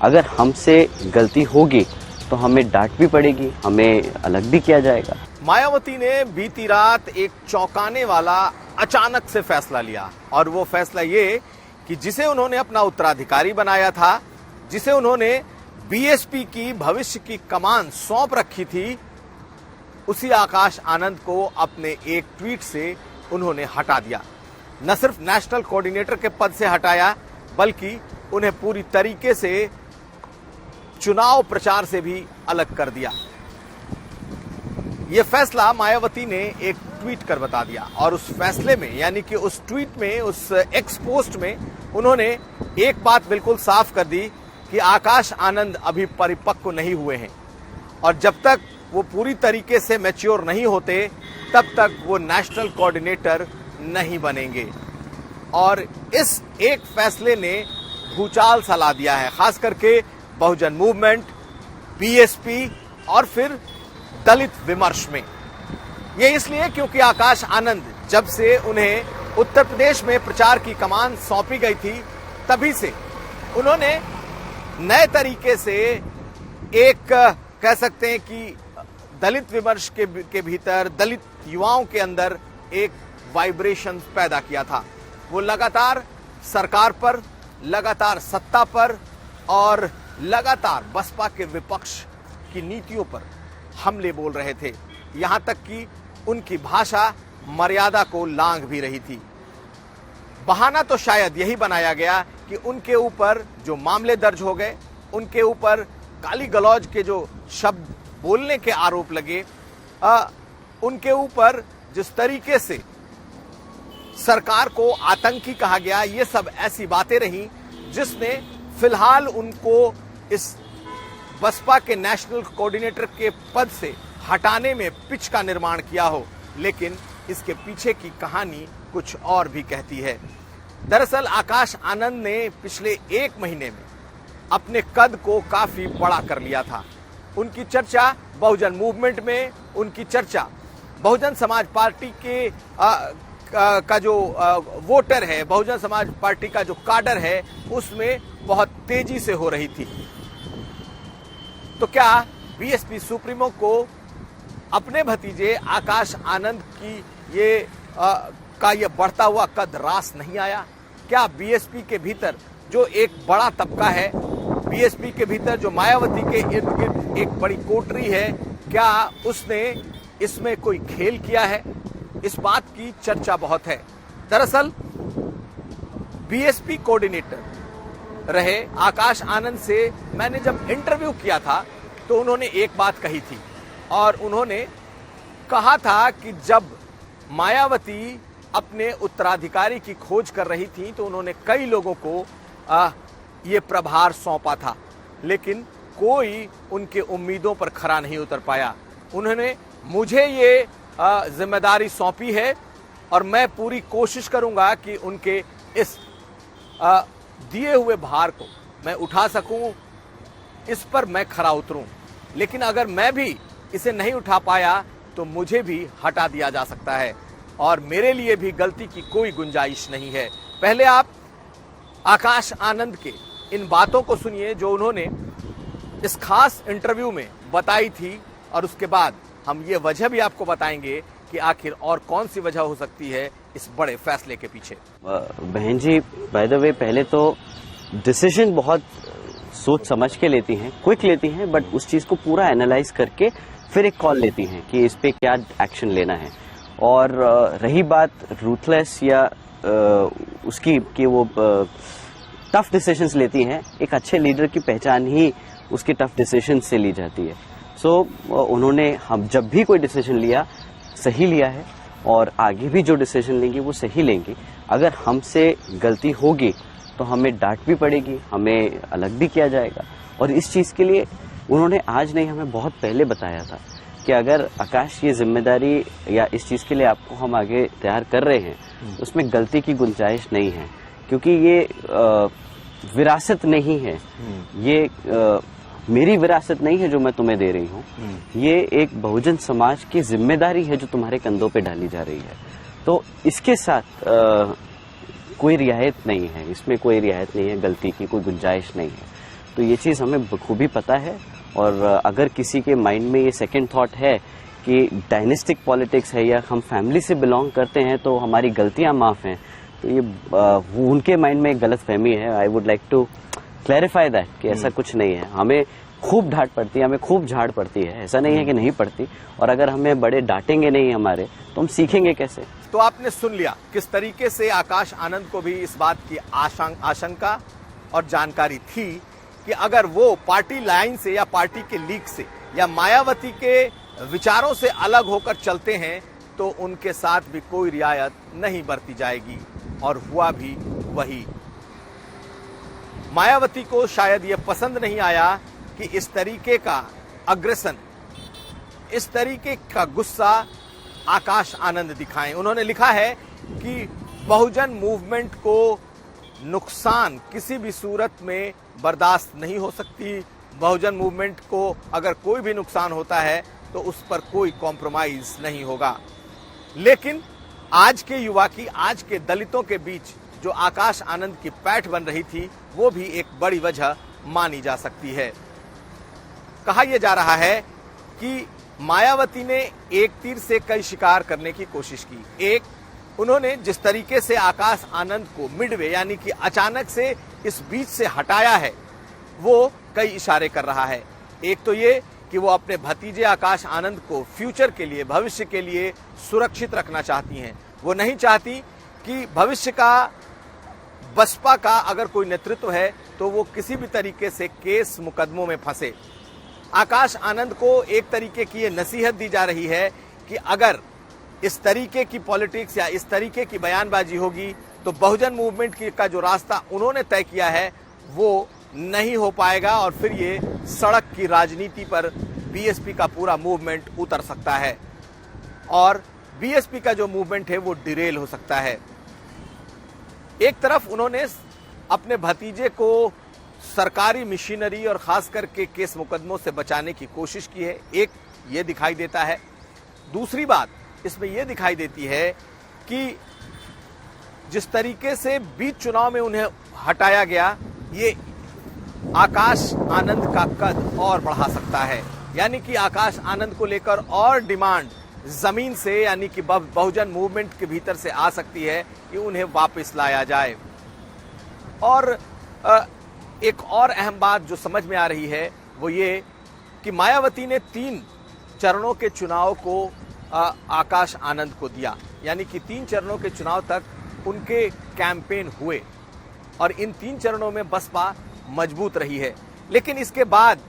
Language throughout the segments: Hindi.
अगर हमसे गलती होगी तो हमें डांट भी पड़ेगी, हमें अलग भी किया जाएगा। मायावती ने बीती रात एक चौंकाने वाला अचानक से फैसला लिया, और वो फैसला ये कि जिसे उन्होंने अपना उत्तराधिकारी बनाया था, जिसे उन्होंने बीएसपी की भविष्य की कमान सौंप रखी थी, उसी आकाश आनंद को अपने एक ट्वीट से उन्होंने हटा दिया। न सिर्फ नेशनल कोऑर्डिनेटर के पद से हटाया, बल्कि उन्हें पूरी तरीके से चुनाव प्रचार से भी अलग कर दिया। यह फैसला मायावती ने एक ट्वीट कर बता दिया, और उस फैसले में, यानी कि उस ट्वीट में, उस एक्स पोस्ट में उन्होंने एक बात बिल्कुल साफ कर दी कि आकाश आनंद अभी परिपक्व नहीं हुए हैं, और जब तक वो पूरी तरीके से मैच्योर नहीं होते तब तक वो नेशनल कोऑर्डिनेटर नहीं बनेंगे। और इस एक फैसले ने भूचाल सा ला दिया है, खास करके बहुजन मूवमेंट, बीएसपी और फिर दलित विमर्श में। ये इसलिए क्योंकि आकाश आनंद, जब से उन्हें उत्तर प्रदेश में प्रचार की कमान सौंपी गई थी, तभी से उन्होंने नए तरीके से एक, कह सकते हैं कि दलित विमर्श के भीतर, दलित युवाओं के अंदर एक वाइब्रेशन पैदा किया था। वो लगातार सरकार पर, लगातार सत्ता पर और लगातार बसपा के विपक्ष की नीतियों पर हमले बोल रहे थे, यहां तक कि उनकी भाषा मर्यादा को लांघ भी रही थी। बहाना तो शायद यही बनाया गया कि उनके ऊपर जो मामले दर्ज हो गए, उनके ऊपर गाली गलौज के जो शब्द बोलने के आरोप लगे, उनके ऊपर जिस तरीके से सरकार को आतंकी कहा गया, ये सब ऐसी बातें रहीं जिसने फिलहाल उनको इस बसपा के नेशनल कोऑर्डिनेटर के पद से हटाने में पिच का निर्माण किया हो। लेकिन इसके पीछे की कहानी कुछ और भी कहती है। दरअसल आकाश आनंद ने पिछले एक महीने में अपने कद को काफी बड़ा कर लिया था। उनकी चर्चा बहुजन मूवमेंट में, उनकी चर्चा बहुजन समाज पार्टी के का जो वोटर है, बहुजन समाज पार्टी का जो काडर है, उसमें बहुत तेजी से हो रही थी। तो क्या बीएसपी सुप्रीमो को अपने भतीजे आकाश आनंद की ये बढ़ता हुआ कद रास नहीं आया? क्या बीएसपी के भीतर जो एक बड़ा तबका है, बीएसपी के भीतर जो मायावती के इर्द गिर्द एक बड़ी कोटरी है, क्या उसने इसमें कोई खेल किया है? इस बात की चर्चा बहुत है। दरअसल बीएसपी कोऑर्डिनेटर रहे आकाश आनंद से मैंने जब इंटरव्यू किया था तो उन्होंने एक बात कही थी, और उन्होंने कहा था कि जब मायावती अपने उत्तराधिकारी की खोज कर रही थी तो उन्होंने कई लोगों को ये प्रभार सौंपा था, लेकिन कोई उनके उम्मीदों पर खरा नहीं उतर पाया। उन्होंने मुझे ये जिम्मेदारी सौंपी है और मैं पूरी कोशिश करूंगा कि उनके इस दिए हुए भार को मैं उठा सकूं, इस पर मैं खरा उतरूं। लेकिन अगर मैं भी इसे नहीं उठा पाया तो मुझे भी हटा दिया जा सकता है, और मेरे लिए भी गलती की कोई गुंजाइश नहीं है। पहले आप आकाश आनंद के इन बातों को सुनिए जो उन्होंने इस खास इंटरव्यू में बताई थी, और उसके बाद हम ये वजह भी आपको बताएंगे कि आखिर और कौन सी वजह हो सकती है इस बड़े फैसले के पीछे। बहन जी, बाय द वे, पहले तो डिसीजन बहुत सोच समझ के लेती हैं, क्विक लेती हैं, बट उस चीज को पूरा एनालाइज करके फिर एक कॉल लेती हैं कि इस पे क्या एक्शन लेना है। और रही बात रूथलेस या उसकी कि वो टफ डिसीजंस लेती हैं, एक अच्छे लीडर की पहचान ही उसके टफ डिसीजन से ली जाती है। सो उन्होंने हम जब भी कोई डिसीजन लिया, सही लिया है, और आगे भी जो डिसीजन लेंगे वो सही लेंगे। अगर हमसे गलती होगी तो हमें डांट भी पड़ेगी, हमें अलग भी किया जाएगा। और इस चीज़ के लिए उन्होंने आज नहीं, हमें बहुत पहले बताया था कि अगर आकाश ये जिम्मेदारी या इस चीज़ के लिए आपको हम आगे तैयार कर रहे हैं, उसमें गलती की गुंजाइश नहीं है, क्योंकि ये विरासत नहीं है, ये मेरी विरासत नहीं है जो मैं तुम्हें दे रही हूँ, ये एक बहुजन समाज की जिम्मेदारी है जो तुम्हारे कंधों पे डाली जा रही है। तो इसके साथ कोई रियायत नहीं है, इसमें कोई रियायत नहीं है, गलती की कोई गुंजाइश नहीं है। तो ये चीज़ हमें बखूबी पता है। और अगर किसी के माइंड में ये सेकंड थॉट है कि डायनेस्टिक पॉलिटिक्स है या हम फैमिली से बिलोंग करते हैं तो हमारी गलतियां माफ़ हैं, तो ये वो उनके माइंड में एक गलत फहमी है। I would like to clarify that कि ऐसा कुछ नहीं है। हमें खूब डांट पड़ती है, हमें खूब झाड़ पड़ती है, ऐसा नहीं है कि नहीं पड़ती। और अगर हमें बड़े डांटेंगे नहीं हमारे, तो हम सीखेंगे कैसे। तो आपने सुन लिया किस तरीके से आकाश आनंद को भी इस बात की आशंका और जानकारी थी कि अगर वो पार्टी लाइन से या पार्टी के लीक से या मायावती के विचारों से अलग होकर चलते हैं तो उनके साथ भी कोई रियायत नहीं बरती जाएगी। और हुआ भी वही। मायावती को शायद ये पसंद नहीं आया कि इस तरीके का अग्रेशन, इस तरीके का गुस्सा आकाश आनंद दिखाएं। उन्होंने लिखा है कि बहुजन मूवमेंट को नुकसान किसी भी सूरत में बर्दाश्त नहीं हो सकती। बहुजन मूवमेंट को अगर कोई भी नुकसान होता है तो उस पर कोई कॉम्प्रोमाइज नहीं होगा। लेकिन आज के युवा की, आज के दलितों के बीच जो आकाश आनंद की पैठ बन रही थी, वो भी एक बड़ी वजह मानी जा सकती है। कहा यह जा रहा है कि मायावती ने एक तीर से कई शिकार करने की कोशिश की। एक, उन्होंने जिस तरीके से आकाश आनंद को मिडवे यानी कि अचानक से इस बीच से हटाया है, वो कई इशारे कर रहा है। एक तो ये कि वो अपने भतीजे आकाश आनंद को फ्यूचर के लिए, भविष्य के लिए सुरक्षित रखना चाहती हैं। वो नहीं चाहती कि भविष्य का बसपा का अगर कोई नेतृत्व है तो वो किसी भी तरीके से केस मुकदमों में फंसे। आकाश आनंद को एक तरीके की ये नसीहत दी जा रही है कि अगर इस तरीके की पॉलिटिक्स या इस तरीके की बयानबाजी होगी तो बहुजन मूवमेंट का जो रास्ता उन्होंने तय किया है वो नहीं हो पाएगा और फिर ये सड़क की राजनीति पर बीएसपी का पूरा मूवमेंट उतर सकता है और बीएसपी का जो मूवमेंट है वो डिरेल हो सकता है। एक तरफ उन्होंने अपने भतीजे को सरकारी मशीनरी और खास करके केस मुकदमों से बचाने की कोशिश की है, एक ये दिखाई देता है। दूसरी बात इसमें यह दिखाई देती है कि जिस तरीके से बीच चुनाव में उन्हें हटाया गया, ये आकाश आनंद का कद और बढ़ा सकता है। यानी कि आकाश आनंद को लेकर और डिमांड जमीन से यानी कि बहुजन मूवमेंट के भीतर से आ सकती है कि उन्हें वापस लाया जाए। और एक और अहम बात जो समझ में आ रही है वो ये कि मायावती ने 3 चरणों के चुनाव को आकाश आनंद को दिया, यानी कि 3 चरणों के चुनाव तक उनके कैंपेन हुए और इन 3 चरणों में बसपा मजबूत रही है। लेकिन इसके बाद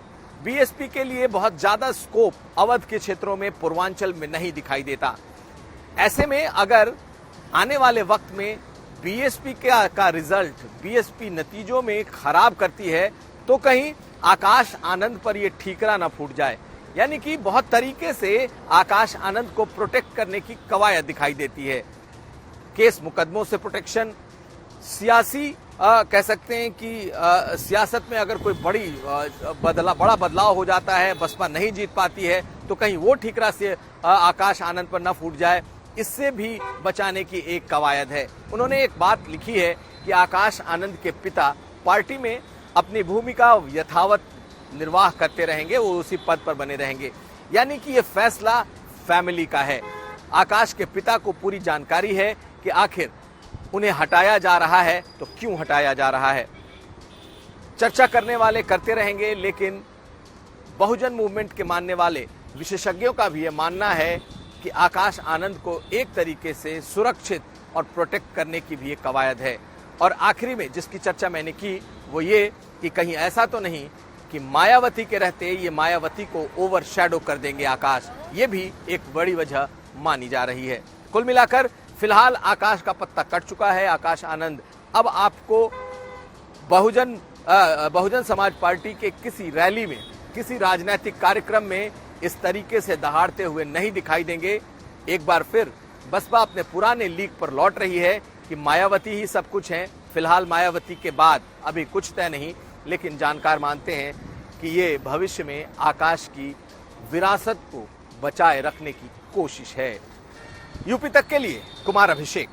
बीएसपी के लिए बहुत ज्यादा स्कोप अवध के क्षेत्रों में, पूर्वांचल में नहीं दिखाई देता। ऐसे में अगर आने वाले वक्त में बीएसपी का रिजल्ट बीएसपी नतीजों में खराब करती है तो कहीं आकाश आनंद पर यह ठीकरा न फूट जाए। यानी कि बहुत तरीके से आकाश आनंद को प्रोटेक्ट करने की कवायद दिखाई देती है। केस मुकदमों से प्रोटेक्शन, सियासी कह सकते हैं कि सियासत में अगर कोई बड़ा बदलाव हो जाता है, बसपा नहीं जीत पाती है तो कहीं वो ठीकरा से आकाश आनंद पर न फूट जाए, इससे भी बचाने की एक कवायद है। उन्होंने एक बात लिखी है कि आकाश आनंद के पिता पार्टी में अपनी भूमिका यथावत निर्वाह करते रहेंगे, वो उसी पद पर बने रहेंगे। यानी कि ये फैसला फैमिली का है। आकाश के पिता को पूरी जानकारी है कि आखिर उन्हें हटाया जा रहा है तो क्यों हटाया जा रहा है। चर्चा करने वाले करते रहेंगे, लेकिन बहुजन मूवमेंट के मानने वाले विशेषज्ञों का भी यह मानना है कि आकाश आनंद को एक तरीके से सुरक्षित और प्रोटेक्ट करने की भी एक कवायद है। और आखिरी में जिसकी चर्चा मैंने की वो ये कि कहीं ऐसा तो नहीं कि मायावती के रहते ये मायावती को ओवरशैडो कर देंगे आकाश, ये भी एक बड़ी वजह मानी जा रही है। कुल मिलाकर फिलहाल आकाश का पत्ता कट चुका है। आकाश आनंद अब आपको बहुजन समाज पार्टी के किसी रैली में, किसी राजनीतिक कार्यक्रम में इस तरीके से दहाड़ते हुए नहीं दिखाई देंगे। एक बार फिर बसपा अपने पुराने लीक पर लौट रही है कि मायावती ही सब कुछ है। फिलहाल मायावती के बाद अभी कुछ तय नहीं, लेकिन जानकार मानते हैं कि ये भविष्य में आकाश की विरासत को बचाए रखने की कोशिश है। यूपी तक के लिए कुमार अभिषेक।